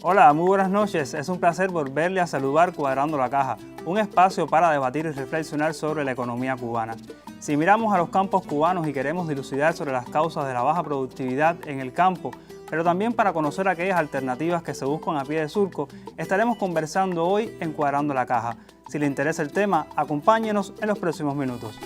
Hola, muy buenas noches. Es un placer volverle a saludar Cuadrando la Caja, un espacio para debatir y reflexionar sobre la economía cubana. Si miramos a los campos cubanos y queremos dilucidar sobre las causas de la baja productividad en el campo, pero también para conocer aquellas alternativas que se buscan a pie de surco, estaremos conversando hoy en Cuadrando la Caja. Si le interesa el tema, acompáñenos en los próximos minutos.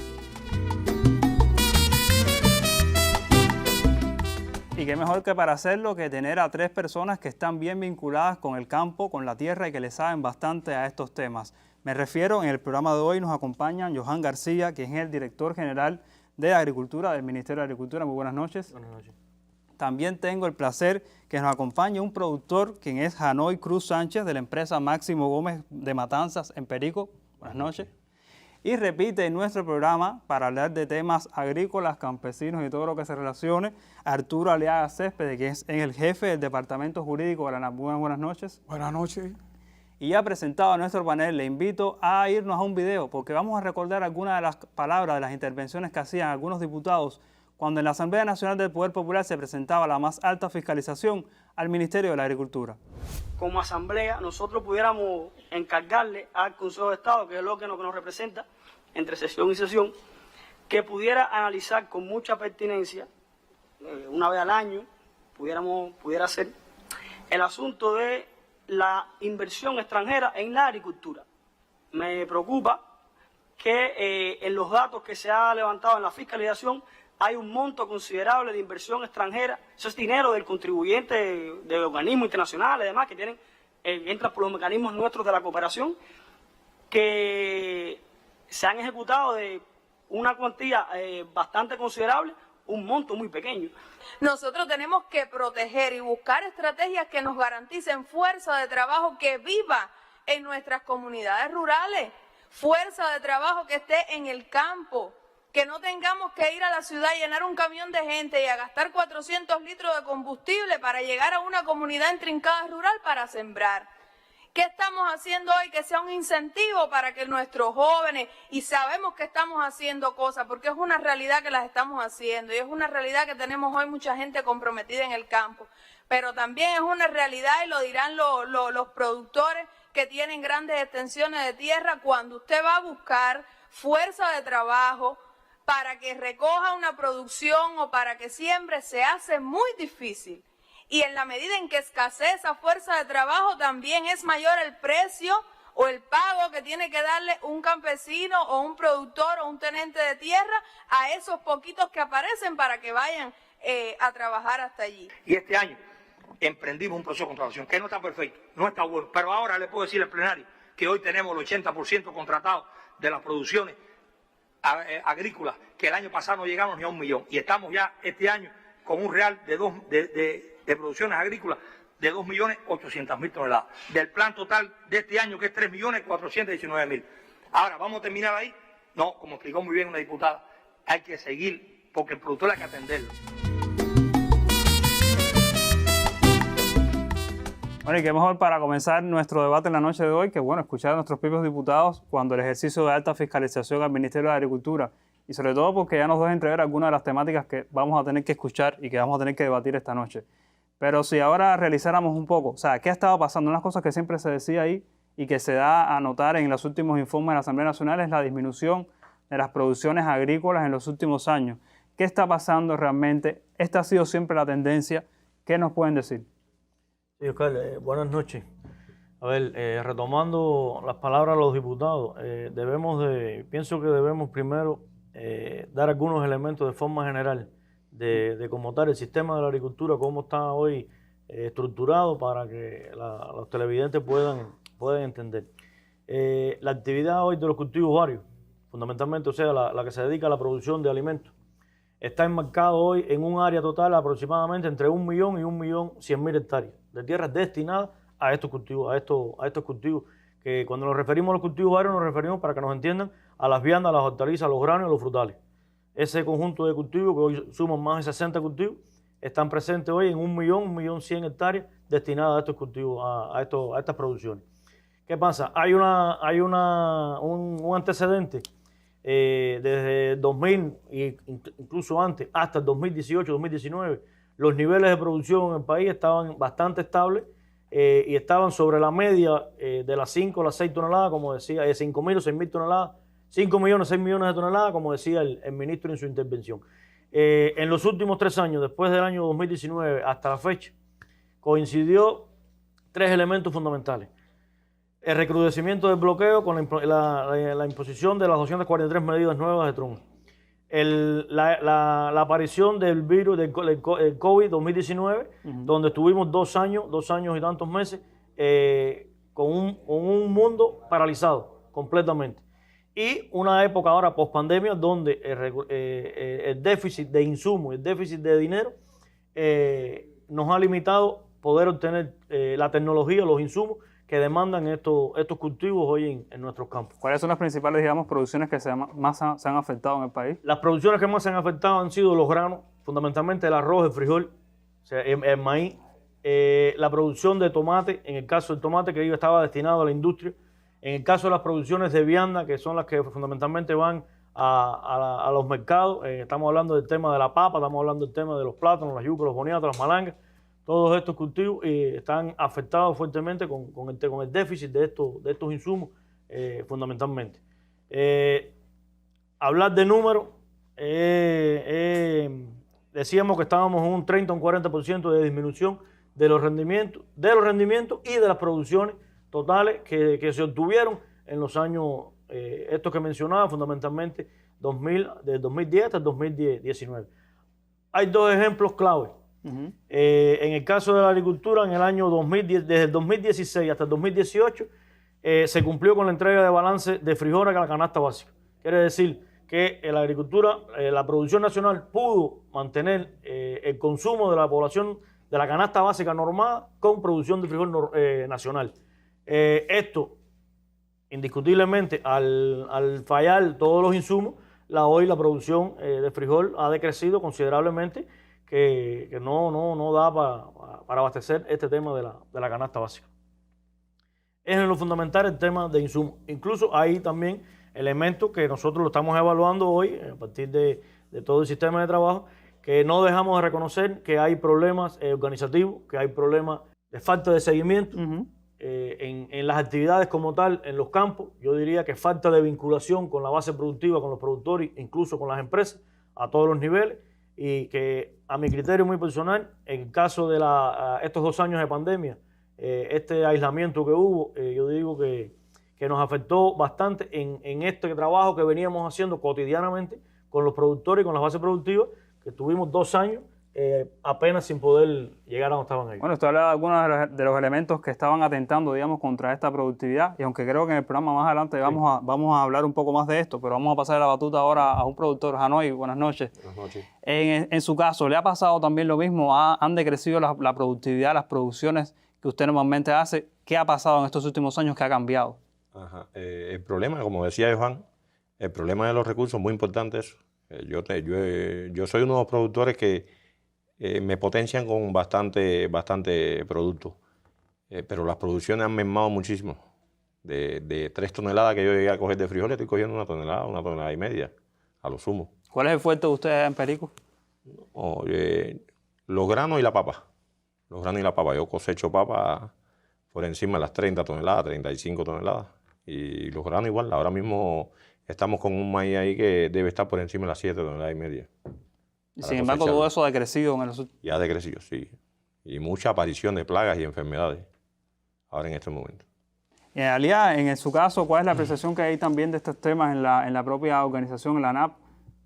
Y qué mejor que para hacerlo que tener a tres personas que están bien vinculadas con el campo, con la tierra y que le saben bastante a estos temas. Me refiero, en el programa de hoy nos acompañan Johan García, quien es el director general de Agricultura del Ministerio de Agricultura. Muy buenas noches. Buenas noches. También tengo el placer que nos acompañe un productor, quien es Janoy Cruz Sánchez, de la empresa Máximo Gómez de Matanzas en Perico. Buenas noches. Y repite en nuestro programa para hablar de temas agrícolas, campesinos y todo lo que se relacione, Arturo Aliaga Céspedes, que es el jefe del Departamento Jurídico de la ANAP. Buenas noches. Buenas noches. Y ya presentado a nuestro panel, le invito a irnos a un video porque vamos a recordar algunas de las palabras de las intervenciones que hacían algunos diputados cuando en la Asamblea Nacional del Poder Popular se presentaba la más alta fiscalización al Ministerio de la Agricultura. Como asamblea, nosotros pudiéramos encargarle al Consejo de Estado, que es lo que nos representa entre sesión y sesión, que pudiera analizar con mucha pertinencia, una vez al año, pudiera ser el asunto de la inversión extranjera en la agricultura. Me preocupa que en los datos que se ha levantado en la fiscalización hay un monto considerable de inversión extranjera. Eso es dinero del contribuyente de organismos internacionales, además, que tienen, entra por los mecanismos nuestros de la cooperación, que se han ejecutado de una cuantía bastante considerable, un monto muy pequeño. Nosotros tenemos que proteger y buscar estrategias que nos garanticen fuerza de trabajo que viva en nuestras comunidades rurales, fuerza de trabajo que esté en el campo, que no tengamos que ir a la ciudad y llenar un camión de gente y a gastar 400 litros de combustible para llegar a una comunidad intrincada rural para sembrar. ¿Qué estamos haciendo hoy que sea un incentivo para que nuestros jóvenes, y sabemos que estamos haciendo cosas, porque es una realidad que las estamos haciendo, y es una realidad que tenemos hoy mucha gente comprometida en el campo, pero también es una realidad, y lo dirán los productores que tienen grandes extensiones de tierra, cuando usted va a buscar fuerza de trabajo para que recoja una producción o para que siembre, se hace muy difícil. Y en la medida en que escasea esa fuerza de trabajo, también es mayor el precio o el pago que tiene que darle un campesino o un productor o un tenente de tierra a esos poquitos que aparecen para que vayan a trabajar hasta allí. Y este año emprendimos un proceso de contratación que no está perfecto, no está bueno, pero ahora le puedo decir al plenario que hoy tenemos el 80% contratado de las producciones agrícolas, que el año pasado no llegamos ni a 1 millón, y estamos ya este año con un real de producciones agrícolas de 2.800.000 toneladas, del plan total de este año que es 3.419.000. Ahora, ¿vamos a terminar ahí? No, como explicó muy bien una diputada, hay que seguir, porque el productor hay que atenderlo. Bueno, y qué mejor para comenzar nuestro debate en la noche de hoy que, bueno, escuchar a nuestros propios diputados cuando el ejercicio de alta fiscalización al Ministerio de Agricultura, y sobre todo porque ya nos deja entrever algunas de las temáticas que vamos a tener que escuchar y que vamos a tener que debatir esta noche. Pero si ahora realizáramos un poco, o sea, ¿qué ha estado pasando? Unas cosas que siempre se decía ahí y que se da a notar en los últimos informes de la Asamblea Nacional es la disminución de las producciones agrícolas en los últimos años. ¿Qué está pasando realmente? Esta ha sido siempre la tendencia. ¿Qué nos pueden decir? Sí, Oscar, buenas noches. A ver, retomando las palabras de los diputados, pienso que debemos primero dar algunos elementos de forma general de cómo está el sistema de la agricultura, cómo está hoy estructurado para que los televidentes puedan entender. La actividad hoy de los cultivos varios, fundamentalmente, o sea, la que se dedica a la producción de alimentos, está enmarcado hoy en un área total aproximadamente entre 1 millón y 1.100.000 hectáreas de tierras destinadas a estos cultivos, a estos cultivos, que cuando nos referimos a los cultivos varios nos referimos, para que nos entiendan, a las viandas, a las hortalizas, a los granos y a los frutales. Ese conjunto de cultivos, que hoy suman más de 60 cultivos, están presentes hoy en 1.100.000 hectáreas destinadas a estos cultivos, a estas producciones. ¿Qué pasa? Hay un antecedente desde 2000 e incluso antes, hasta el 2018, 2019, los niveles de producción en el país estaban bastante estables y estaban sobre la media de las 5 a las 6 toneladas, como decía, 5.000 o 6.000 toneladas, 5 millones, 6 millones de toneladas, como decía el ministro en su intervención. En los últimos 3 años, después del año 2019 hasta la fecha, coincidió 3 elementos fundamentales. El recrudecimiento del bloqueo con la imposición de las 243 medidas nuevas de Trump. La aparición del virus del COVID-2019, donde estuvimos 2 años y tantos meses con un mundo paralizado completamente. Y una época ahora post-pandemia donde el déficit de insumos, el déficit de dinero nos ha limitado poder obtener la tecnología, los insumos que demandan estos cultivos hoy en nuestros campos. ¿Cuáles son las principales, digamos, producciones que más se han afectado en el país? Las producciones que más se han afectado han sido los granos, fundamentalmente el arroz, el frijol, o sea, el maíz, la producción de tomate, en el caso del tomate que estaba destinado a la industria, en el caso de las producciones de vianda, que son las que fundamentalmente van a los mercados, estamos hablando del tema de la papa, estamos hablando del tema de los plátanos, las yucas, los boniatos, las malangas. Todos estos cultivos están afectados fuertemente con el déficit de estos insumos, fundamentalmente. Hablar de números, decíamos que estábamos en un 30 o un 40% de disminución de los rendimientos y de las producciones totales que se obtuvieron en los años, estos que mencionaba, fundamentalmente de 2010 hasta el 2019. Hay 2 ejemplos clave. En el caso de la agricultura, en el año 2010, desde el 2016 hasta el 2018, se cumplió con la entrega de balance de frijoles a la canasta básica. Quiere decir que la agricultura, la producción nacional pudo mantener el consumo de la población de la canasta básica normada con producción de frijol nacional. Esto, indiscutiblemente, al fallar todos los insumos, hoy la producción de frijol ha decrecido considerablemente, que no da para abastecer este tema de la canasta básica. Es en lo fundamental el tema de insumos. Incluso hay también elementos que nosotros lo estamos evaluando hoy a partir de todo el sistema de trabajo, que no dejamos de reconocer que hay problemas organizativos, que hay problemas de falta de seguimiento en las actividades como tal, en los campos. Yo diría que falta de vinculación con la base productiva, con los productores, incluso con las empresas, a todos los niveles, y que a mi criterio muy personal, en el caso de estos 2 años de pandemia, este aislamiento que hubo, yo digo que nos afectó bastante en este trabajo que veníamos haciendo cotidianamente con los productores y con las bases productivas, que tuvimos 2 años apenas sin poder llegar a donde estaban ellos. Bueno, usted hablaba de algunos de los elementos que estaban atentando, digamos, contra esta productividad, y aunque creo que en el programa más adelante vamos a hablar un poco más de esto, pero vamos a pasar la batuta ahora a un productor. Hanoi, buenas noches. Buenas noches. En su caso, ¿le ha pasado también lo mismo? ¿Han decrecido la productividad, las producciones que usted normalmente hace? ¿Qué ha pasado en estos últimos años que ha cambiado? El problema, como decía Johan, el problema de los recursos es muy importante eso. Yo soy uno de los productores que me potencian con bastante producto, pero las producciones han mermado muchísimo. De 3 toneladas que yo llegué a coger de frijoles, estoy cogiendo 1 tonelada y media, a lo sumo. ¿Cuál es el fuerte de ustedes en Perico? Los granos y la papa. Yo cosecho papa por encima de las 30 toneladas, 35 toneladas. Y los granos igual. Ahora mismo estamos con un maíz ahí que debe estar por encima de las 7 toneladas y media. Y sin embargo, todo eso ha decrecido en el... Ya ha decrecido, sí. Y mucha aparición de plagas y enfermedades ahora en este momento. Y en realidad, en su caso, ¿cuál es la apreciación que hay también de estos temas en la propia organización, en la ANAP?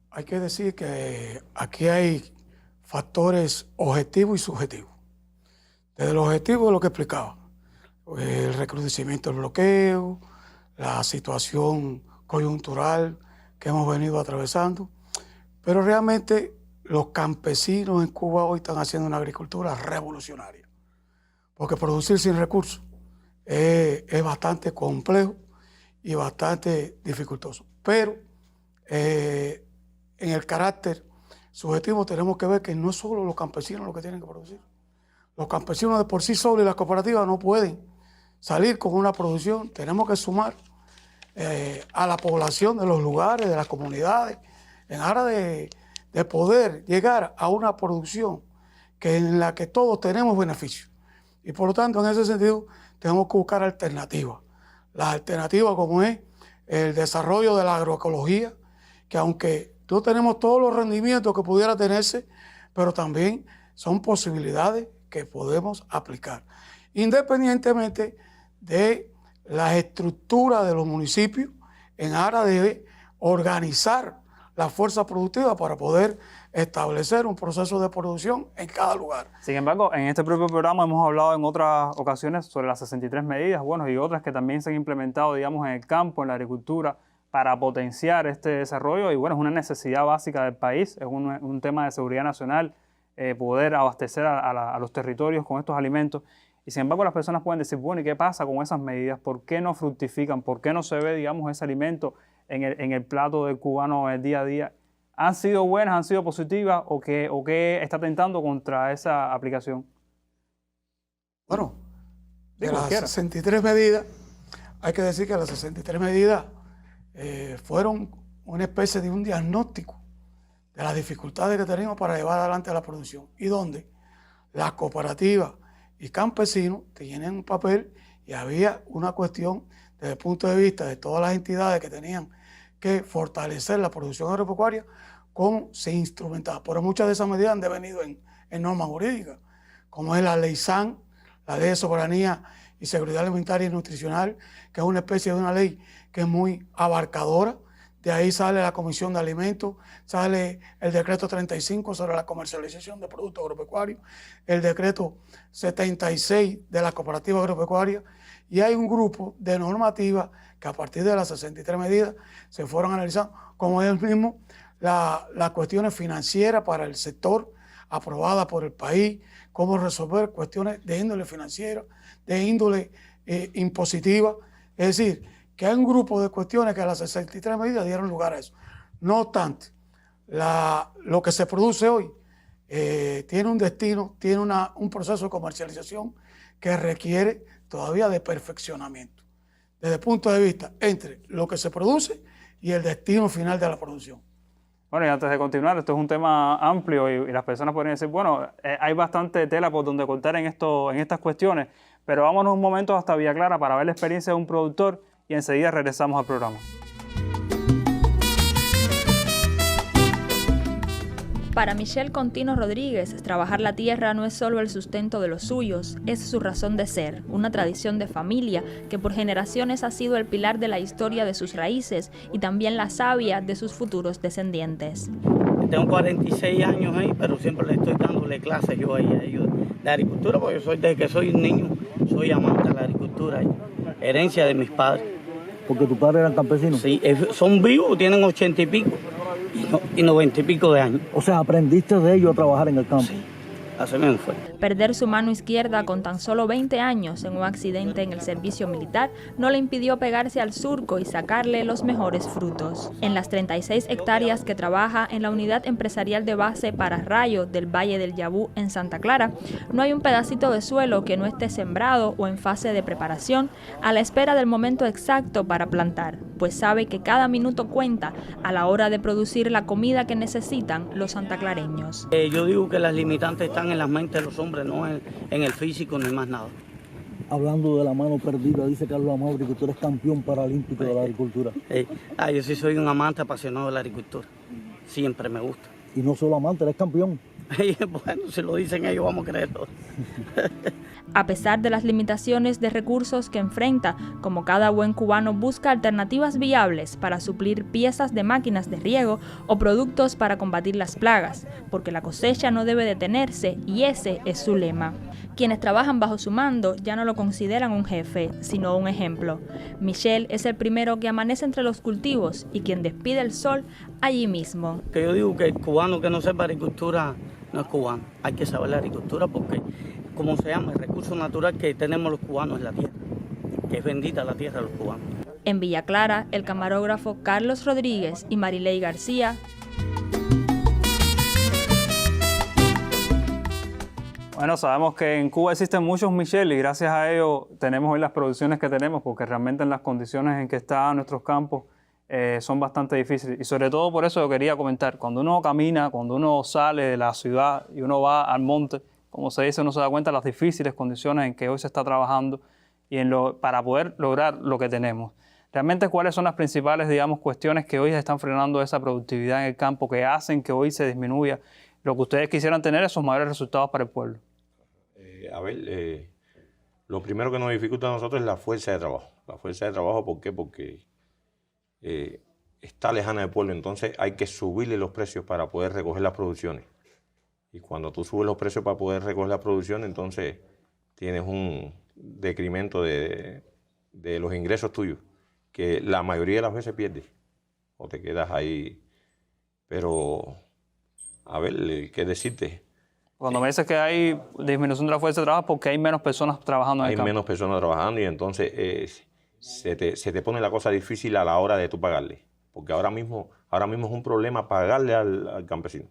Hay que decir que aquí hay factores objetivos y subjetivos. Desde lo objetivo, lo que explicaba, el recrudecimiento del bloqueo, la situación coyuntural que hemos venido atravesando, pero realmente los campesinos en Cuba hoy están haciendo una agricultura revolucionaria, porque producir sin recursos es bastante complejo y bastante dificultoso. Pero en el carácter subjetivo tenemos que ver que no solo los campesinos los que tienen que producir. Los campesinos de por sí solos y las cooperativas no pueden salir con una producción. Tenemos que sumar a la población de los lugares, de las comunidades, en aras de poder llegar a una producción en la que todos tenemos beneficios. Y por lo tanto, en ese sentido, tenemos que buscar alternativas. Las alternativas como es el desarrollo de la agroecología, que aunque no tenemos todos los rendimientos que pudiera tenerse, pero también son posibilidades que podemos aplicar, independientemente de la estructura de los municipios en aras de organizar la fuerza productiva para poder establecer un proceso de producción en cada lugar. Sin embargo, en este propio programa hemos hablado en otras ocasiones sobre las 63 medidas, bueno, y otras que también se han implementado, digamos, en el campo, en la agricultura, para potenciar este desarrollo. Y bueno, es una necesidad básica del país, es un tema de seguridad nacional, poder abastecer a los territorios con estos alimentos. Y sin embargo, las personas pueden decir, bueno, ¿y qué pasa con esas medidas? ¿Por qué no fructifican? ¿Por qué no se ve, digamos, ese alimento en el plato del cubano el día a día? ¿Han sido buenas, han sido positivas o qué está tentando contra esa aplicación? Bueno, de las 63 medidas, hay que decir que las 63 medidas fueron una especie de un diagnóstico de las dificultades que tenemos para llevar adelante la producción y donde las cooperativas y campesinos tienen un papel y había una cuestión desde el punto de vista de todas las entidades que tenían que fortalecer la producción agropecuaria, cómo se instrumentaba. Pero muchas de esas medidas han devenido en normas jurídicas, como es la Ley SAN, la Ley de Soberanía y Seguridad Alimentaria y Nutricional, que es una especie de una ley que es muy abarcadora. De ahí sale la Comisión de Alimentos, sale el decreto 35 sobre la comercialización de productos agropecuarios, el decreto 76 de la cooperativa agropecuaria, y hay un grupo de normativas que a partir de las 63 medidas se fueron analizando, como es mismo las cuestiones financieras para el sector aprobada por el país, cómo resolver cuestiones de índole financiera, de índole impositiva. Es decir, que hay un grupo de cuestiones que a las 63 medidas dieron lugar a eso. No obstante, lo que se produce hoy tiene un destino, tiene un proceso de comercialización que requiere todavía de perfeccionamiento, desde el punto de vista entre lo que se produce y el destino final de la producción. Bueno, y antes de continuar, esto es un tema amplio y las personas podrían decir, bueno, hay bastante tela por donde cortar en estas cuestiones, pero vámonos un momento hasta Villa Clara para ver la experiencia de un productor y enseguida regresamos al programa. Para Michelle Contino Rodríguez, trabajar la tierra no es solo el sustento de los suyos, es su razón de ser, una tradición de familia que por generaciones ha sido el pilar de la historia de sus raíces y también la savia de sus futuros descendientes. Tengo 46 años ahí, pero siempre le estoy dándole clases yo ahí a ellos de agricultura, porque desde que soy un niño, soy amante de la agricultura, herencia de mis padres. ¿Porque tus padres eran campesinos? Sí, son vivos, tienen 80 y pico. Y 90 y pico de años. O sea, aprendiste de ellos a trabajar en el campo. Sí, así mismo fue. Perder su mano izquierda con tan solo 20 años en un accidente en el servicio militar no le impidió pegarse al surco y sacarle los mejores frutos. En las 36 hectáreas que trabaja en la unidad empresarial de base Pararrayo del Valle del Yabú en Santa Clara, no hay un pedacito de suelo que no esté sembrado o en fase de preparación a la espera del momento exacto para plantar, pues sabe que cada minuto cuenta a la hora de producir la comida que necesitan los santaclareños. Yo digo que las limitantes están en las mentes de los hombres, no en el físico ni más nada. Hablando de la mano perdida, dice Carlos Amaury que tú eres campeón paralímpico de la agricultura. Yo sí soy un amante apasionado de la agricultura, siempre me gusta. Y no solo amante, eres campeón. Bueno, si lo dicen ellos, vamos a creerlo. A pesar de las limitaciones de recursos que enfrenta, como cada buen cubano busca alternativas viables para suplir piezas de máquinas de riego o productos para combatir las plagas, porque la cosecha no debe detenerse y ese es su lema. Quienes trabajan bajo su mando ya no lo consideran un jefe, sino un ejemplo. Michelle es el primero que amanece entre los cultivos y quien despide el sol allí mismo. Que yo digo que el cubano que no sepa agricultura no es cubano. Hay que saber la agricultura porque, como se llama, el recurso natural que tenemos los cubanos es la tierra, que es bendita la tierra de los cubanos. En Villa Clara, el camarógrafo Carlos Rodríguez y Marilei García. Bueno, sabemos que en Cuba existen muchos Michelle y gracias a ello tenemos hoy las producciones que tenemos, porque realmente en las condiciones en que están nuestros campos son bastante difíciles. Y sobre todo por eso yo quería comentar, cuando uno camina, cuando uno sale de la ciudad y uno va al monte, como se dice, uno se da cuenta de las difíciles condiciones en que hoy se está trabajando y para poder lograr lo que tenemos. Realmente, ¿cuáles son las principales, digamos, cuestiones que hoy están frenando esa productividad en el campo, que hacen que hoy se disminuya lo que ustedes quisieran tener, esos mayores resultados para el pueblo? Lo primero que nos dificulta a nosotros es la fuerza de trabajo. La fuerza de trabajo, ¿por qué? Porque está lejana del pueblo, entonces hay que subirle los precios para poder recoger las producciones. Y cuando tú subes los precios para poder recoger la producción, entonces tienes un decremento de los ingresos tuyos, que la mayoría de las veces pierdes o te quedas ahí. Pero, a ver, ¿qué decirte? Cuando me dices que hay disminución de la fuerza de trabajo, porque hay menos personas trabajando en el campo. Hay menos personas trabajando y entonces se te pone la cosa difícil a la hora de tú pagarle. Porque ahora mismo es un problema pagarle al campesino.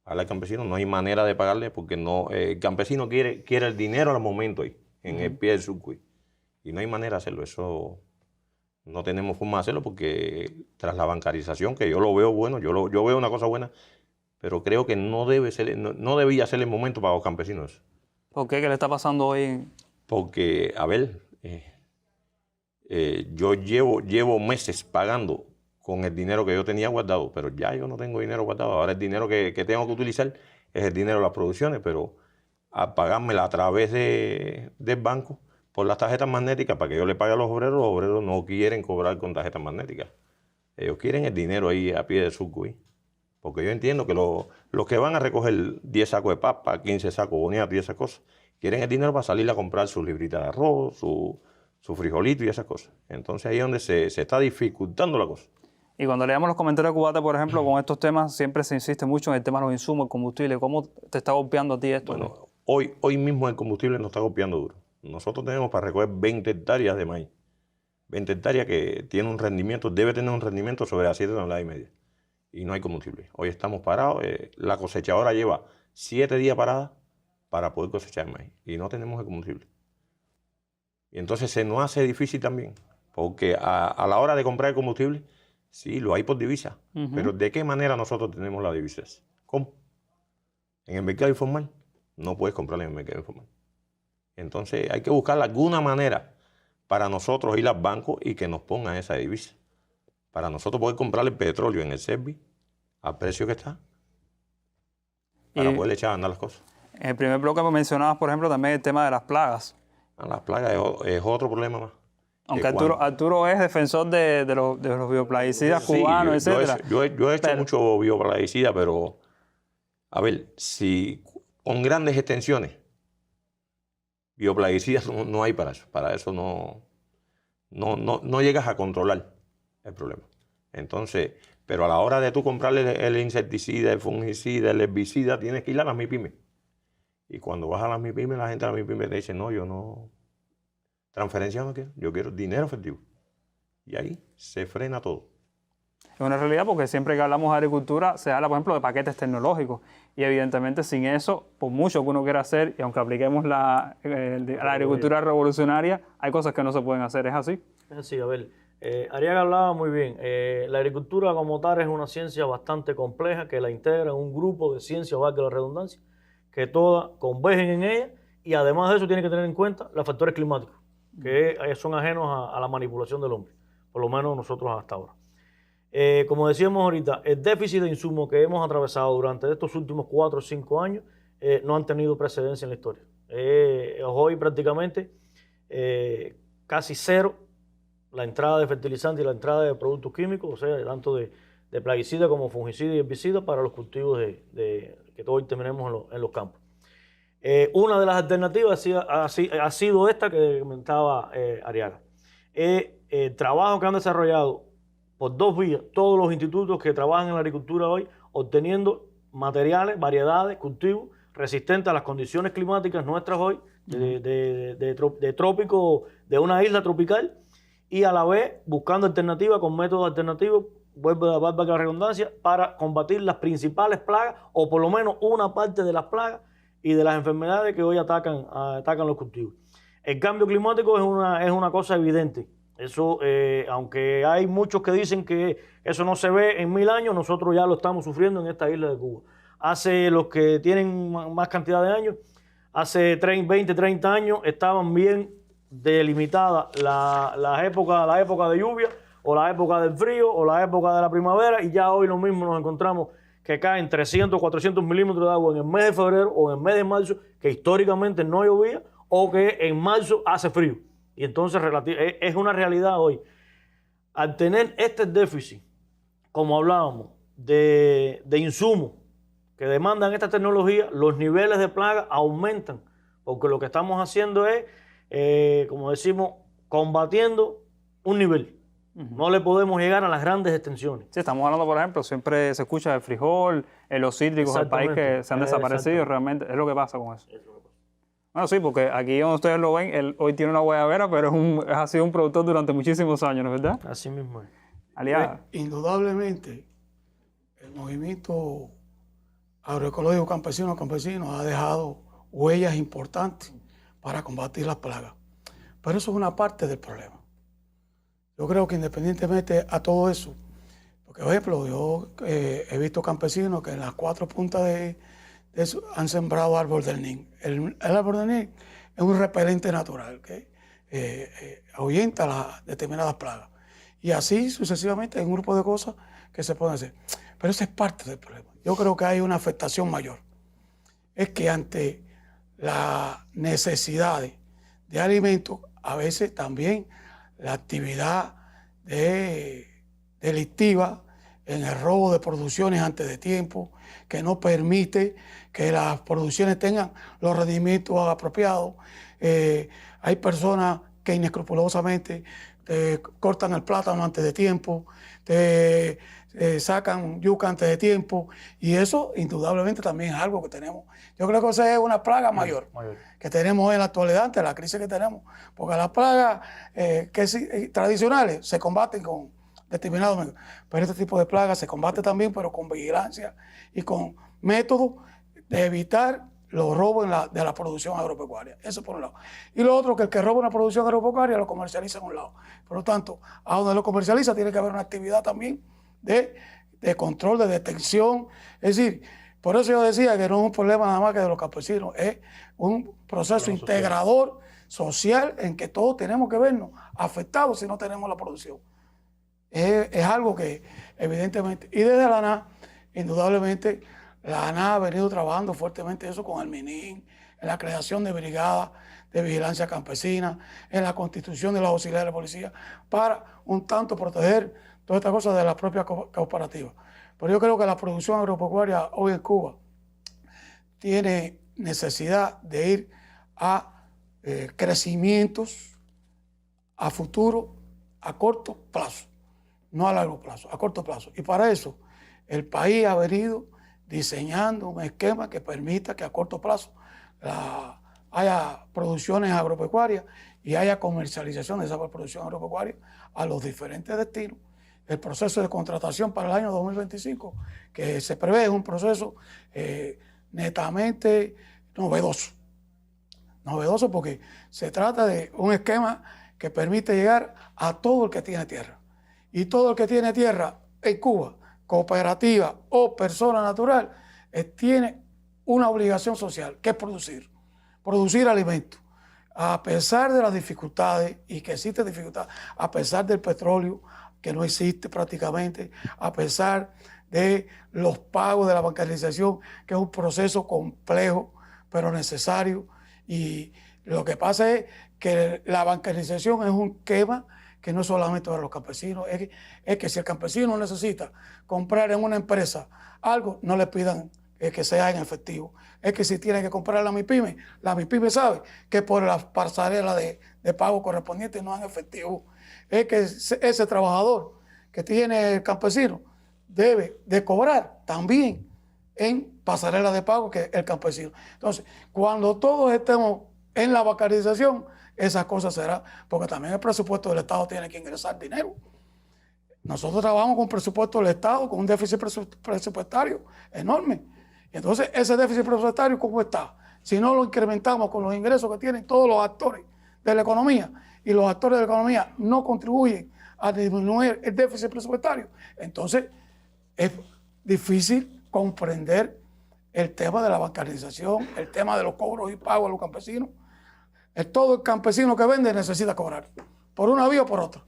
Al campesino no hay manera de pagarle porque no, el campesino quiere el dinero al momento ahí, en el pie del surco. Y no hay manera de hacerlo. Eso no tenemos forma de hacerlo porque tras la bancarización, que yo lo veo bueno, yo veo una cosa buena, pero creo que no debía ser el momento para los campesinos. ¿Por qué? ¿Qué le está pasando hoy? Porque, a ver, yo llevo meses pagando con el dinero que yo tenía guardado, pero ya yo no tengo dinero guardado. Ahora el dinero que tengo que utilizar es el dinero de las producciones, pero al pagármela a través del banco por las tarjetas magnéticas para que yo le pague a los obreros no quieren cobrar con tarjetas magnéticas. Ellos quieren el dinero ahí a pie de surco. Porque yo entiendo que los que van a recoger 10 sacos de papa, 15 sacos de boniato y esas cosas, quieren el dinero para salir a comprar sus libritas de arroz, su frijolito y esas cosas. Entonces ahí es donde se está dificultando la cosa. Y cuando leemos los comentarios de Cubate, por ejemplo, con estos temas, siempre se insiste mucho en el tema de los insumos, el combustible. ¿Cómo te está golpeando a ti esto? Bueno, hoy mismo el combustible nos está golpeando duro. Nosotros tenemos para recoger 20 hectáreas de maíz. 20 hectáreas que tiene un rendimiento, debe tener un rendimiento sobre las 7 toneladas y media. Y no hay combustible. Hoy estamos parados. La cosechadora lleva 7 días parada para poder cosechar el maíz. Y no tenemos el combustible. Y entonces se nos hace difícil también. Porque a la hora de comprar el combustible, sí, lo hay por divisa. Pero ¿de qué manera nosotros tenemos las divisas? ¿Cómo? En el mercado informal. No puedes comprar en el mercado informal. Entonces hay que buscar alguna manera para nosotros ir al banco y que nos pongan esa divisa. Para nosotros poder comprar el petróleo en el Servi al precio que está. Para poder echar a andar las cosas. En el primer bloque me mencionabas, por ejemplo, también el tema de las plagas. Las plagas es otro problema más. Aunque Arturo es defensor de los bioplaguicidas cubanos, etc. Yo he hecho mucho bioplaguicida, pero a ver, si con grandes extensiones, bioplaguicidas no hay para eso. Para eso no llegas a controlar el problema. Entonces, pero a la hora de tú comprarle el insecticida, el fungicida, el herbicida, tienes que ir a las MIPYME. Y cuando vas a las MIPYME, la gente de las MIPYME te dice, no, yo no, transferencia no quiero, yo quiero dinero efectivo. Y ahí se frena todo. Es una realidad porque siempre que hablamos de agricultura se habla, por ejemplo, de paquetes tecnológicos. Y evidentemente sin eso, por mucho que uno quiera hacer, y aunque apliquemos la agricultura revolucionaria, hay cosas que no se pueden hacer. ¿Es así? Es así, a ver. Arriaga hablaba muy bien. La agricultura como tal es una ciencia bastante compleja que la integra en un grupo de ciencias, valga la redundancia, que todas convergen en ella y además de eso tiene que tener en cuenta los factores climáticos, que son ajenos a la manipulación del hombre, por lo menos nosotros hasta ahora. Como decíamos ahorita, el déficit de insumos que hemos atravesado durante estos últimos 4 o 5 años no han tenido precedencia en la historia. Hoy prácticamente casi cero la entrada de fertilizantes y la entrada de productos químicos, o sea, tanto de plaguicida como fungicida y herbicida para los cultivos que hoy tenemos en los campos. Una de las alternativas ha sido esta que comentaba Arriaga. El trabajo que han desarrollado por 2 vías todos los institutos que trabajan en la agricultura hoy, obteniendo materiales, variedades, cultivos resistentes a las condiciones climáticas nuestras hoy, de trópico, de una isla tropical, y a la vez buscando alternativas con métodos alternativos, vuelvo a la redundancia, para combatir las principales plagas, o por lo menos una parte de las plagas y de las enfermedades que hoy atacan los cultivos. El cambio climático es una cosa evidente. Eso, aunque hay muchos que dicen que eso no se ve en 1000 años, nosotros ya lo estamos sufriendo en esta isla de Cuba. Hace los que tienen más cantidad de años, hace 20, 30 años estaban bien delimitadas la época de lluvia, o la época del frío, o la época de la primavera, y ya hoy lo mismo nos encontramos que caen 300, 400 milímetros de agua en el mes de febrero o en el mes de marzo, que históricamente no llovía, o que en marzo hace frío. Y entonces es una realidad hoy. Al tener este déficit, como hablábamos, de insumos que demandan esta tecnología, los niveles de plaga aumentan, porque lo que estamos haciendo es, como decimos, combatiendo un nivel. No le podemos llegar a las grandes extensiones. Sí, estamos hablando, por ejemplo, siempre se escucha del frijol, los cítricos del país que se han desaparecido, realmente es lo que pasa con eso. Bueno, sí, porque aquí donde ustedes lo ven, hoy tiene una guayabera, pero ha sido un productor durante muchísimos años, ¿no es verdad? Así mismo es. Aliada. Indudablemente, el movimiento agroecológico campesino ha dejado huellas importantes para combatir las plagas. Pero eso es una parte del problema. Yo creo que independientemente a todo eso, porque por ejemplo, yo he visto campesinos que en las 4 puntas de eso han sembrado árbol del nin. El árbol del nin es un repelente natural que ahuyenta las determinadas plagas. Y así sucesivamente hay un grupo de cosas que se pueden hacer. Pero esa es parte del problema. Yo creo que hay una afectación mayor. Es que ante las necesidades de alimentos, a veces también la actividad delictiva en el robo de producciones antes de tiempo, que no permite que las producciones tengan los rendimientos apropiados. Hay personas que inescrupulosamente te cortan el plátano antes de tiempo, te sacan yuca antes de tiempo, y eso indudablemente también es algo que tenemos. Yo creo que esa es una plaga mayor que tenemos en la actualidad ante la crisis que tenemos, porque las plagas tradicionales se combaten con determinados métodos, pero este tipo de plagas se combate también, pero con vigilancia y con métodos de evitar los robos de la producción agropecuaria. Eso por un lado. Y lo otro, que el que roba una producción agropecuaria lo comercializa en un lado. Por lo tanto, a donde lo comercializa tiene que haber una actividad también de control, de detención. Es decir, por eso yo decía que no es un problema nada más que de los campesinos, es un proceso integrador social en que todos tenemos que vernos afectados si no tenemos la producción. Es algo que evidentemente, y desde la ANA, indudablemente, la ANA ha venido trabajando fuertemente eso con el MININ, en la creación de brigadas de vigilancia campesina, en la constitución de los auxiliares de policía, para un tanto proteger todas estas cosas de las propias cooperativas. Pero yo creo que la producción agropecuaria hoy en Cuba tiene necesidad de ir a crecimientos a futuro, a corto plazo, no a largo plazo, a corto plazo. Y para eso el país ha venido diseñando un esquema que permita que a corto plazo haya producciones agropecuarias y haya comercialización de esa producción agropecuaria a los diferentes destinos. El proceso de contratación para el año 2025 que se prevé es un proceso netamente novedoso. Novedoso porque se trata de un esquema que permite llegar a todo el que tiene tierra. Y todo el que tiene tierra en Cuba, cooperativa o persona natural, tiene una obligación social, que es producir alimentos. A pesar de las dificultades, y que existen dificultades, a pesar del petróleo, que no existe prácticamente, a pesar de los pagos de la bancarización, que es un proceso complejo, pero necesario. Y lo que pasa es que la bancarización es un esquema que no solamente para los campesinos, es que si el campesino necesita comprar en una empresa algo, no le pidan que sea en efectivo. Es que si tiene que comprar la MIPYME sabe que por la pasarela de pago correspondiente no es en efectivo. Es que ese trabajador que tiene el campesino debe de cobrar también en pasarela de pago que el campesino. Entonces, cuando todos estemos en la bancarización, esas cosas serán, porque también el presupuesto del Estado tiene que ingresar dinero. Nosotros trabajamos con presupuesto del Estado, con un déficit presupuestario enorme. Y entonces, ese déficit presupuestario, ¿cómo está? Si no lo incrementamos con los ingresos que tienen todos los actores de la economía, y los actores de la economía no contribuyen a disminuir el déficit presupuestario, entonces es difícil comprender el tema de la bancarización, el tema de los cobros y pagos a los campesinos. Todo el campesino que vende necesita cobrar, por una vía o por otra.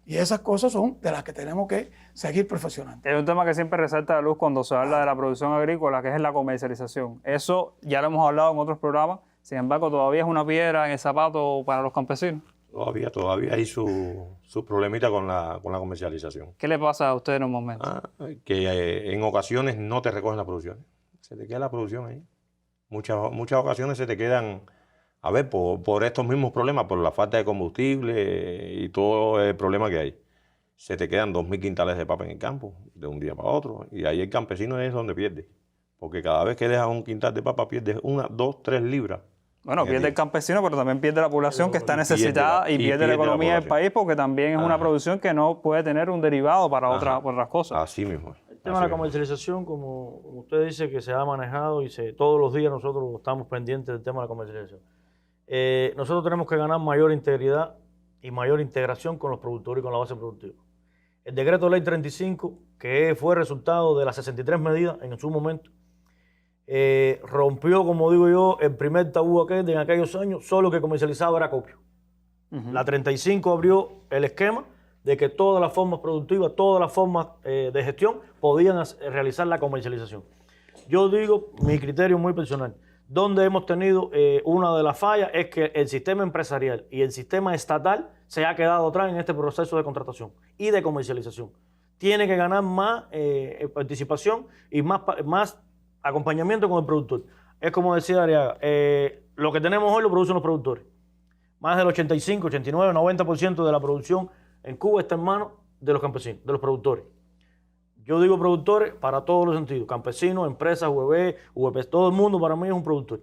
Y esas cosas son de las que tenemos que seguir perfeccionando. Es un tema que siempre resalta a la luz cuando se habla de la producción agrícola, que es la comercialización. Eso ya lo hemos hablado en otros programas, sin embargo todavía es una piedra en el zapato para los campesinos. Todavía hay su problemita con la comercialización. ¿Qué le pasa a usted en un momento? Que en ocasiones no te recogen la producción. Se te queda la producción ahí. Muchas ocasiones se te quedan, a ver, por estos mismos problemas, por la falta de combustible y todo el problema que hay. Se te quedan 2.000 quintales de papa en el campo, de un día para otro. Y ahí el campesino es donde pierde. Porque cada vez que dejas un quintal de papa pierdes 1, 2, 3 libras. Bueno, pierde el campesino, pero también pierde la población que está necesitada y pierde la economía del país, porque también es una producción que no puede tener un derivado para otras cosas. Así mismo. El tema de la comercialización, como usted dice, que se ha manejado y todos los días nosotros estamos pendientes del tema de la comercialización. Nosotros tenemos que ganar mayor integridad y mayor integración con los productores y con la base productiva. El decreto de ley 35, que fue resultado de las 63 medidas en su momento, rompió, como digo yo, el primer tabú en aquellos años, solo que comercializaba era acopio. La 35 abrió el esquema de que todas las formas productivas, todas las formas de gestión podían realizar la comercialización. Yo digo, mi criterio muy personal, donde hemos tenido una de las fallas es que el sistema empresarial y el sistema estatal se ha quedado atrás en este proceso de contratación y de comercialización. Tiene que ganar más participación y más acompañamiento con el productor. Es como decía Ariaga, lo que tenemos hoy lo producen los productores. Más del 85, 89, 90% de la producción en Cuba está en manos de los campesinos, de los productores. Yo digo productores para todos los sentidos, campesinos, empresas, VP, todo el mundo para mí es un productor.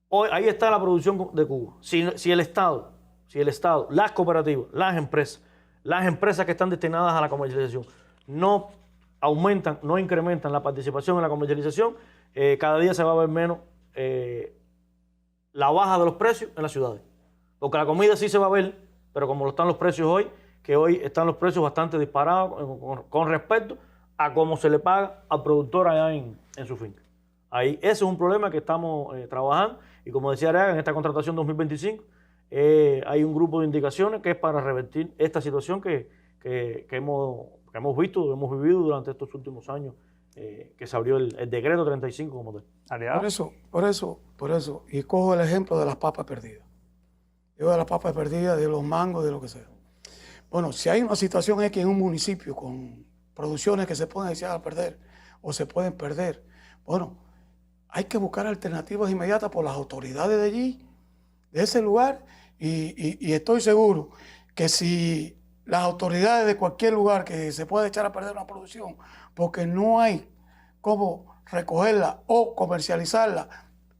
Hoy ahí está la producción de Cuba. Si el Estado, las cooperativas, las empresas que están destinadas a la comercialización no aumentan, no incrementan la participación en la comercialización, cada día se va a ver menos la baja de los precios en las ciudades. Porque la comida sí se va a ver, pero como lo están los precios hoy, que hoy están los precios bastante disparados con respecto a cómo se le paga al productor allá en su finca. Ahí, ese es un problema que estamos trabajando y como decía Ariaga, en esta contratación 2025 hay un grupo de indicaciones que es para revertir esta situación que hemos visto, hemos vivido durante estos últimos años que se abrió el decreto 35 como tal. Por eso, y cojo el ejemplo de las papas perdidas. Digo de las papas perdidas, de los mangos, de lo que sea. Bueno, si hay una situación X en un municipio con producciones que se pueden echar a perder o se pueden perder, bueno, hay que buscar alternativas inmediatas por las autoridades de allí, de ese lugar, y estoy seguro que si las autoridades de cualquier lugar que se pueda echar a perder una producción porque no hay cómo recogerla o comercializarla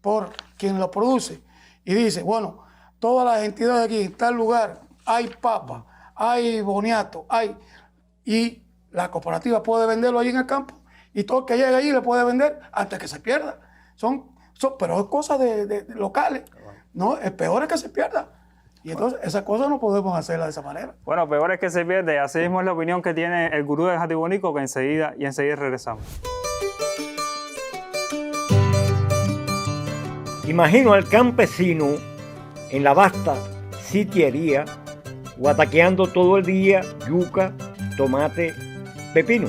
por quien lo produce y dice, bueno, todas las entidades aquí en tal lugar hay papa, hay boniato, y la cooperativa puede venderlo allí en el campo y todo el que llegue allí le puede vender antes que se pierda. Pero es cosas de locales, ¿no? Es peor es que se pierda. Y entonces esas cosas no podemos hacerlas de esa manera. Bueno, peor es que se pierde. Así mismo es la opinión que tiene el gurú de Jatibonico, que enseguida regresamos. Imagino al campesino en la vasta sitiería guataqueando todo el día yuca, tomate, pepino.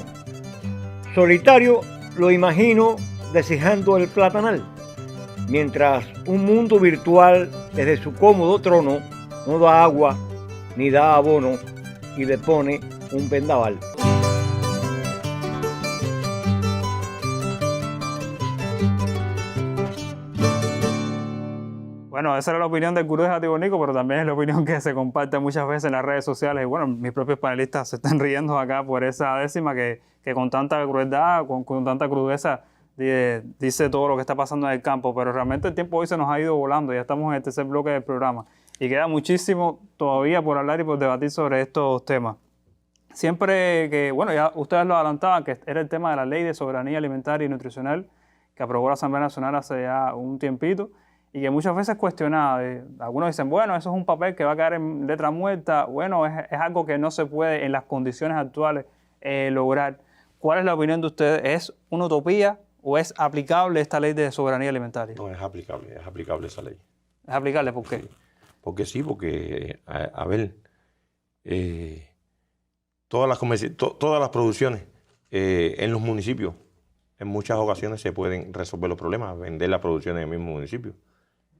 Solitario lo imagino deshojando el platanal, mientras un mundo virtual desde su cómodo trono no da agua ni da abono y le pone un vendaval. Bueno, esa era la opinión del gurú de Jatibonico, pero también es la opinión que se comparte muchas veces en las redes sociales. Y bueno, mis propios panelistas se están riendo acá por esa décima que con tanta crueldad, con tanta crudeza, dice todo lo que está pasando en el campo. Pero realmente el tiempo hoy se nos ha ido volando. Ya estamos en el tercer bloque del programa. Y queda muchísimo todavía por hablar y por debatir sobre estos temas. Siempre que, bueno, ya ustedes lo adelantaban, que era el tema de la Ley de Soberanía Alimentaria y Nutricional que aprobó la Asamblea Nacional hace ya un tiempito y que muchas veces cuestionada. Algunos dicen, bueno, eso es un papel que va a quedar en letra muerta. Bueno, es algo que no se puede en las condiciones actuales lograr. ¿Cuál es la opinión de ustedes? ¿Es una utopía ¿O es aplicable esta ley de soberanía alimentaria? No, es aplicable esa ley. ¿Es aplicable? ¿Por qué? Sí. Porque, a ver, todas las producciones en los municipios, en muchas ocasiones se pueden resolver los problemas, vender la producción en el mismo municipio.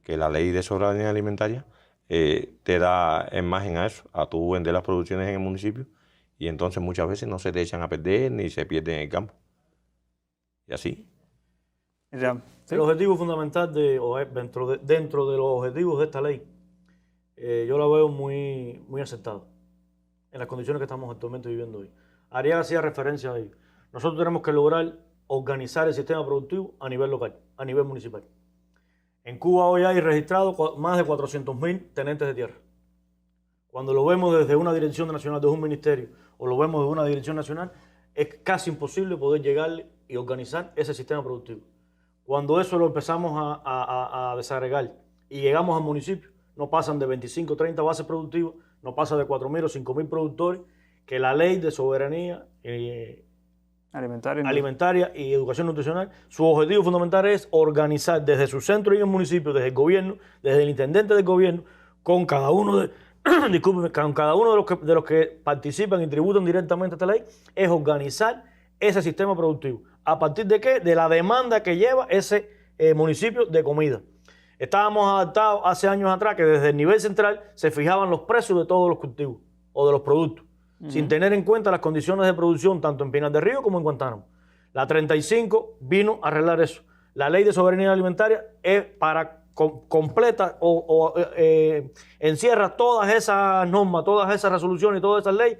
Que la ley de soberanía alimentaria te da margen a eso, a tú vender las producciones en el municipio, y entonces muchas veces no se te echan a perder ni se pierden en el campo. Y así. ¿Sí? El objetivo fundamental dentro de los objetivos de esta ley, yo la veo muy, muy aceptado en las condiciones que estamos actualmente viviendo hoy. Ariaga hacía referencia a ello. Nosotros tenemos que lograr organizar el sistema productivo a nivel local, a nivel municipal. En Cuba hoy hay registrados más de 400.000 tenentes de tierra. Cuando lo vemos desde una dirección nacional, desde un ministerio, o lo vemos desde una dirección nacional, es casi imposible poder llegarle y organizar ese sistema productivo. Cuando eso lo empezamos a desagregar y llegamos al municipio, no pasan de 25 o 30 bases productivas, no pasa de 4.000 o 5.000 productores, que la ley de soberanía alimentaria y educación nutricional, su objetivo fundamental es organizar desde su centro y el municipio, desde el gobierno, desde el intendente del gobierno, con cada uno de, con cada uno de los que participan y tributan directamente a esta ley, es organizar ese sistema productivo. ¿A partir de qué? De la demanda que lleva ese municipio de comida. Estábamos adaptados hace años atrás que desde el nivel central se fijaban los precios de todos los cultivos o de los productos, sin tener en cuenta las condiciones de producción tanto en Pinar del Río como en Guantánamo. La 35 vino a arreglar eso. La ley de soberanía alimentaria es para completa encierra todas esas normas, todas esas resoluciones y todas esas leyes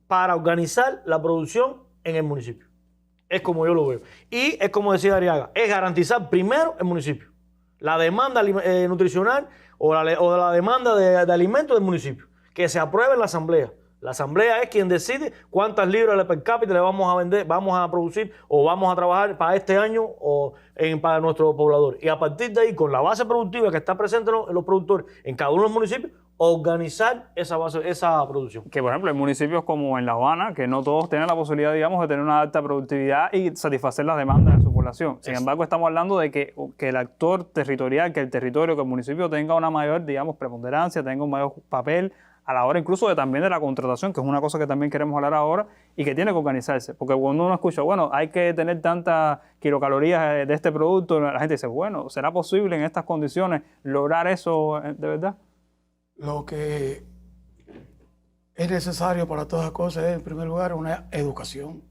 para organizar la producción en el municipio. Es como yo lo veo. Y es como decía Ariaga, es garantizar primero el municipio. La demanda nutricional o la demanda de alimentos del municipio. Que se apruebe en la asamblea. La asamblea es quien decide cuántas libras de per cápita le vamos a vender, vamos a producir o vamos a trabajar para este año o para nuestros pobladores. Y a partir de ahí, con la base productiva que está presente en los productores en cada uno de los municipios, organizar esa producción. Que, por ejemplo, hay municipios como en La Habana, que no todos tienen la posibilidad, digamos, de tener una alta productividad y satisfacer las demandas de su población. Sin embargo, estamos hablando de que el actor territorial, que el territorio, que el municipio tenga una mayor, digamos, preponderancia, tenga un mayor papel a la hora incluso también de la contratación, que es una cosa que también queremos hablar ahora y que tiene que organizarse. Porque cuando uno escucha, bueno, hay que tener tantas kilocalorías de este producto, la gente dice, bueno, ¿será posible en estas condiciones lograr eso de verdad? Lo que es necesario para todas las cosas es, en primer lugar, una educación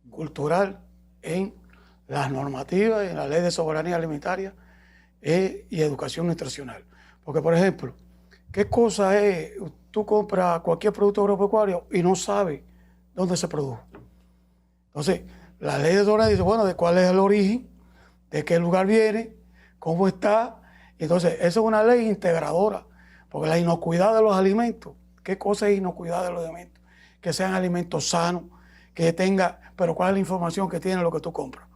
cultural en las normativas, en la ley de soberanía alimentaria y educación nutricional. Porque, por ejemplo, ¿qué cosa es? Tú compras cualquier producto agropecuario y no sabes dónde se produjo. Entonces, la ley de soberanía dice, bueno, de cuál es el origen, de qué lugar viene, cómo está. Entonces, eso es una ley integradora, porque la inocuidad de los alimentos, ¿qué cosa es inocuidad de los alimentos? Que sean alimentos sanos, que tenga, pero ¿cuál es la información que tiene lo que tú compras?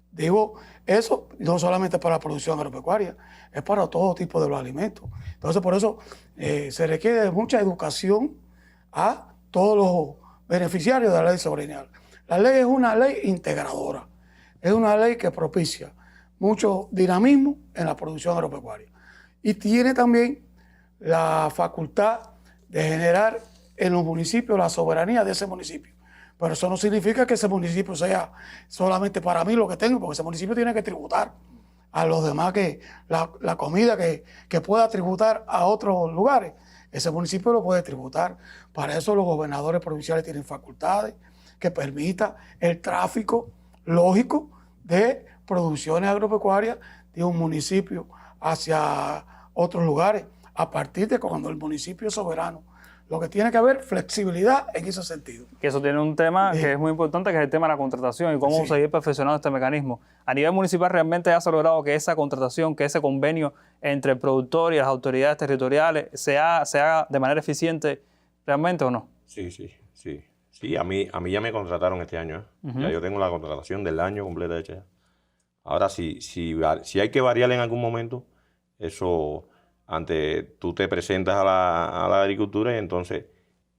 Digo, eso no solamente para la producción agropecuaria, es para todo tipo de los alimentos. Entonces, por eso se requiere mucha educación a todos los beneficiarios de la ley de soberanía. La ley es una ley integradora, es una ley que propicia mucho dinamismo en la producción agropecuaria. Y tiene también la facultad de generar en los municipios la soberanía de ese municipio. Pero eso no significa que ese municipio sea solamente para mí lo que tengo, porque ese municipio tiene que tributar a los demás, que la comida que pueda tributar a otros lugares, ese municipio lo puede tributar. Para eso los gobernadores provinciales tienen facultades que permitan el tráfico lógico de producciones agropecuarias de un municipio hacia otros lugares, a partir de cuando el municipio es soberano. Lo que tiene que haber flexibilidad en ese sentido. Que eso tiene un tema que es muy importante, que es el tema de la contratación y cómo seguir perfeccionando este mecanismo. A nivel municipal, ¿realmente ya se ha logrado que esa contratación, que ese convenio entre el productor y las autoridades territoriales se haga de manera eficiente realmente o no? Sí, a mí ya me contrataron este año. Ya yo tengo la contratación del año completa hecha. Ahora, si hay que variar en algún momento, eso... tú te presentas a la agricultura y entonces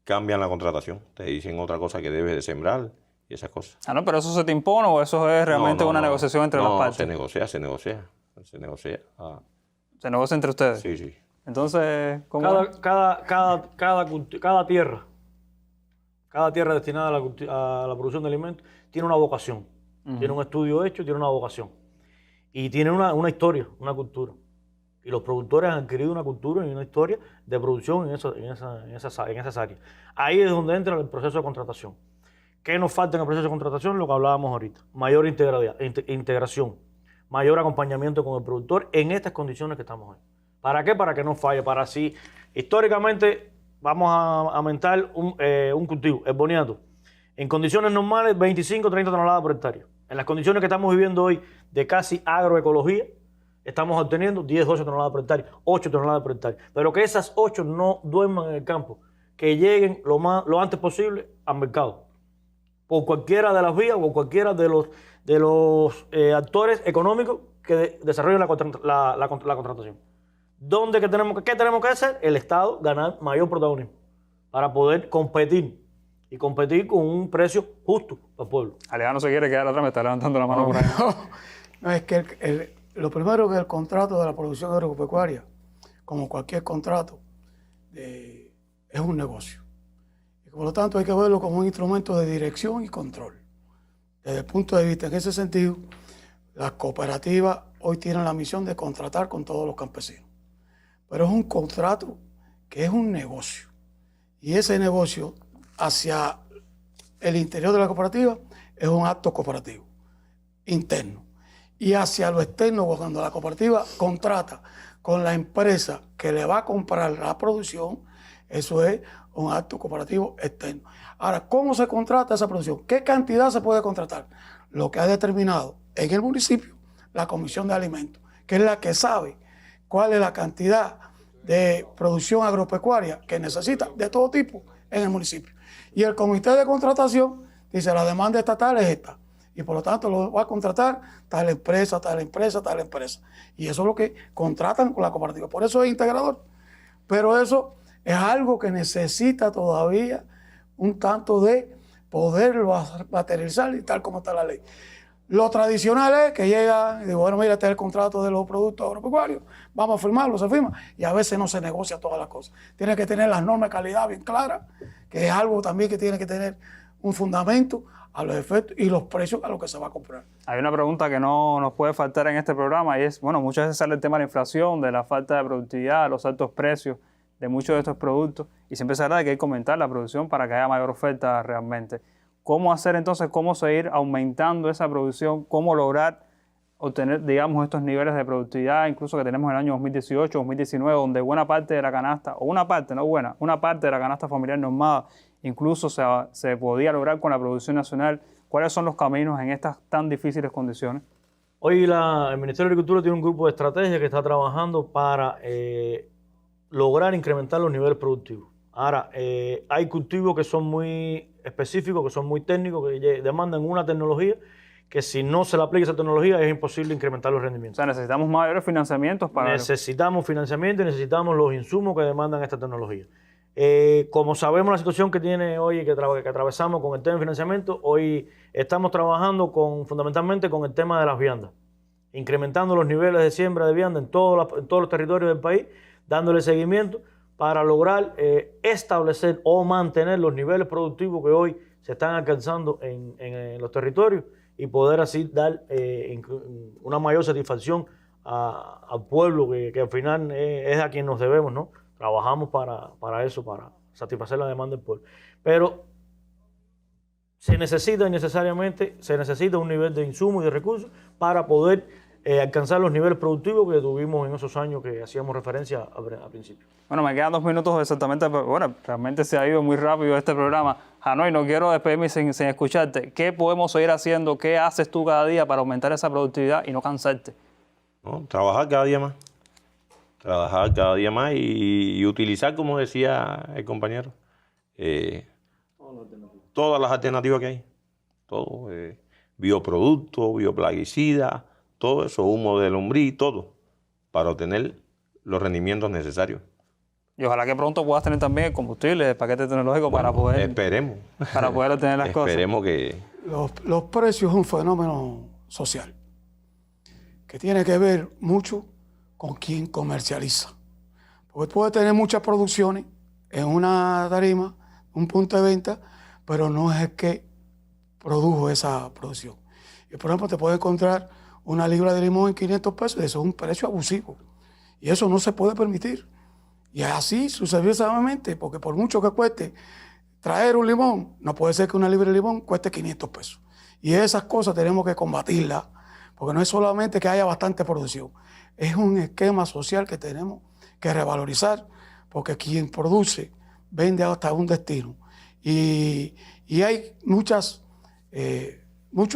cambian la contratación. Te dicen otra cosa que debes de sembrar, esas cosas. Ah, no, pero ¿eso se te impone o eso es realmente una negociación entre las partes? Se negocia, se negocia. Se negocia. ¿Se negocia entre ustedes? Sí, sí. Entonces, ¿cómo? Cada tierra destinada a la producción de alimentos tiene una vocación, tiene un estudio hecho, tiene una vocación y tiene una historia, una cultura. Y los productores han adquirido una cultura y una historia de producción en esas áreas. Ahí es donde entra el proceso de contratación. ¿Qué nos falta en el proceso de contratación? Lo que hablábamos ahorita. Mayor integración, mayor acompañamiento con el productor en estas condiciones que estamos hoy. ¿Para qué? Para que no falle, para así. Históricamente vamos a aumentar un cultivo, el boniato. En condiciones normales, 25 o 30 toneladas por hectárea. En las condiciones que estamos viviendo hoy de casi agroecología, estamos obteniendo 10, 12 toneladas por hectárea, 8 toneladas por hectárea. Pero que esas 8 no duerman en el campo, que lleguen lo antes posible al mercado. Por cualquiera de las vías o cualquiera de los actores económicos que desarrollen la contratación. ¿Qué tenemos que hacer? El Estado ganar mayor protagonismo para poder competir y competir con un precio justo para el pueblo. Alejandro se quiere quedar atrás, me está levantando la mano por ahí. No, es que lo primero que el contrato de la producción agropecuaria, como cualquier contrato, es un negocio. Y por lo tanto hay que verlo como un instrumento de dirección y control. Desde el punto de vista, en ese sentido, las cooperativas hoy tienen la misión de contratar con todos los campesinos. Pero es un contrato que es un negocio. Y ese negocio hacia el interior de la cooperativa es un acto cooperativo interno. Y hacia lo externo, cuando la cooperativa contrata con la empresa que le va a comprar la producción, eso es un acto cooperativo externo. Ahora, ¿cómo se contrata esa producción? ¿Qué cantidad se puede contratar? Lo que ha determinado en el municipio la Comisión de Alimentos, que es la que sabe cuál es la cantidad de producción agropecuaria que necesita de todo tipo en el municipio. Y el comité de contratación dice, la demanda estatal es esta. Y por lo tanto lo va a contratar tal empresa, tal empresa, tal empresa. Y eso es lo que contratan con la cooperativa. Por eso es integrador. Pero eso es algo que necesita todavía un tanto de poderlo materializar y tal como está la ley. Lo tradicional es que llega y digo, bueno, mira, este es el contrato de los productos agropecuarios, vamos a firmarlo, se firma, y a veces no se negocia todas las cosas. Tiene que tener las normas de calidad bien claras, que es algo también que tiene que tener un fundamento a los efectos y los precios a los que se va a comprar. Hay una pregunta que no nos puede faltar en este programa y es, bueno, muchas veces sale el tema de la inflación, de la falta de productividad, los altos precios de muchos de estos productos, y siempre se habla de que hay que aumentar la producción para que haya mayor oferta realmente. ¿Cómo hacer entonces, cómo seguir aumentando esa producción, cómo lograr obtener, digamos, estos niveles de productividad, incluso que tenemos en el año 2018, 2019, donde buena parte de la canasta, o una parte, no buena, una parte de la canasta familiar normada, incluso se podía lograr con la producción nacional? ¿Cuáles son los caminos en estas tan difíciles condiciones? Hoy el Ministerio de Agricultura tiene un grupo de estrategia que está trabajando para lograr incrementar los niveles productivos. Ahora, hay cultivos que son muy específicos, que son muy técnicos, que demandan una tecnología que si no se le aplica esa tecnología es imposible incrementar los rendimientos. O sea, necesitamos mayores financiamientos para... Necesitamos financiamiento y necesitamos los insumos que demandan esta tecnología. Como sabemos la situación que tiene hoy, que atravesamos con el tema de financiamiento, hoy estamos trabajando fundamentalmente con el tema de las viandas, incrementando los niveles de siembra de vianda en todos los territorios del país, dándole seguimiento para lograr establecer o mantener los niveles productivos que hoy se están alcanzando en los territorios y poder así dar una mayor satisfacción al pueblo, que al final es a quien nos debemos, ¿no? Trabajamos para eso, para satisfacer la demanda del pueblo. Pero se necesita un nivel de insumos y de recursos para poder alcanzar los niveles productivos que tuvimos en esos años que hacíamos referencia al principio. Bueno, me quedan 2 minutos exactamente, pero bueno, realmente se ha ido muy rápido este programa. Hanoi, no quiero despedirme sin escucharte. ¿Qué podemos seguir haciendo? ¿Qué haces tú cada día para aumentar esa productividad y no cansarte? No, trabajar cada día más. Trabajar cada día más y utilizar, como decía el compañero, todas las alternativas que hay. Todo, bioproductos, bioplaguicidas, todo eso, humo de lombriz, todo, para obtener los rendimientos necesarios Y ojalá que pronto puedas tener también el combustible, el paquete tecnológico para poder obtener las cosas. Esperemos que... Los precios es un fenómeno social que tiene que ver mucho con quien comercializa. Porque puede tener muchas producciones en una tarima, un punto de venta, pero no es el que produjo esa producción. Y por ejemplo, te puede encontrar una libra de limón en 500 pesos, y eso es un precio abusivo. Y eso no se puede permitir. Y así sucesivamente, porque por mucho que cueste traer un limón, no puede ser que una libra de limón cueste 500 pesos. Y esas cosas tenemos que combatirlas, porque no es solamente que haya bastante producción, es un esquema social que tenemos que revalorizar, porque quien produce vende hasta un destino. Y hay muchos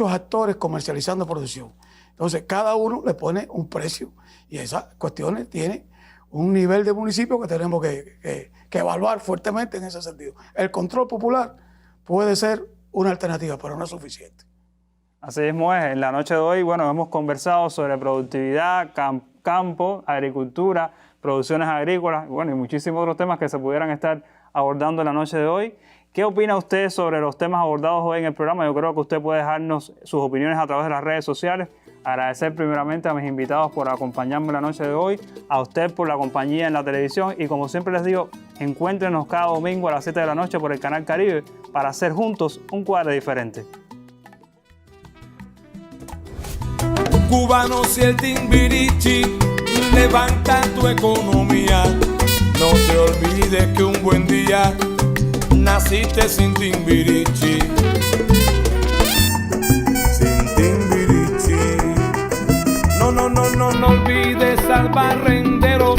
actores comercializando producción. Entonces, cada uno le pone un precio y esas cuestiones tienen un nivel de municipio que tenemos que evaluar fuertemente en ese sentido. El control popular puede ser una alternativa, pero no es suficiente. Así mismo es. En la noche de hoy, bueno, hemos conversado sobre productividad, campo, agricultura, producciones agrícolas, bueno, y muchísimos otros temas que se pudieran estar abordando en la noche de hoy. ¿Qué opina usted sobre los temas abordados hoy en el programa? Yo creo que usted puede dejarnos sus opiniones a través de las redes sociales. Agradecer primeramente a mis invitados por acompañarme la noche de hoy, a usted por la compañía en la televisión y como siempre les digo, encuéntrenos cada domingo a las 7 de la noche por el Canal Caribe para hacer juntos un cuadro diferente. Cubanos y el Timbirichi levanta tu economía. No te olvides que un buen día naciste sin Timbirichi. Sin Timbirichi. No olvides al barrendero,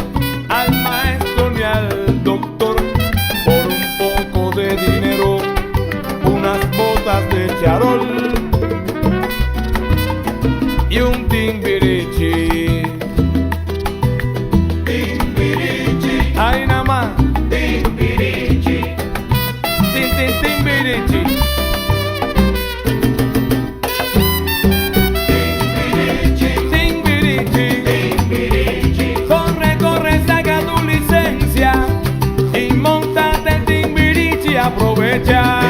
al maestro ni al doctor. Por un poco de dinero, unas botas de charol y un Timbirichi. Timbirichi. Ay, nada más. Timbirichi. Timbirichi. Corre, saca tu licencia y montate el Timbirichi. Aprovecha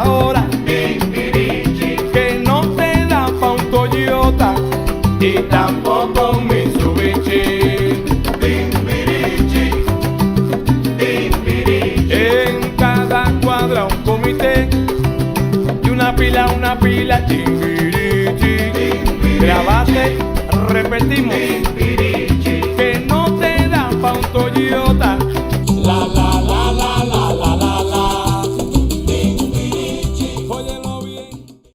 ahora que no te da pa' un Toyota y tampoco un Mitsubishi. En cada cuadra un comité y una pila Timbirichi. Grabate, repetimos.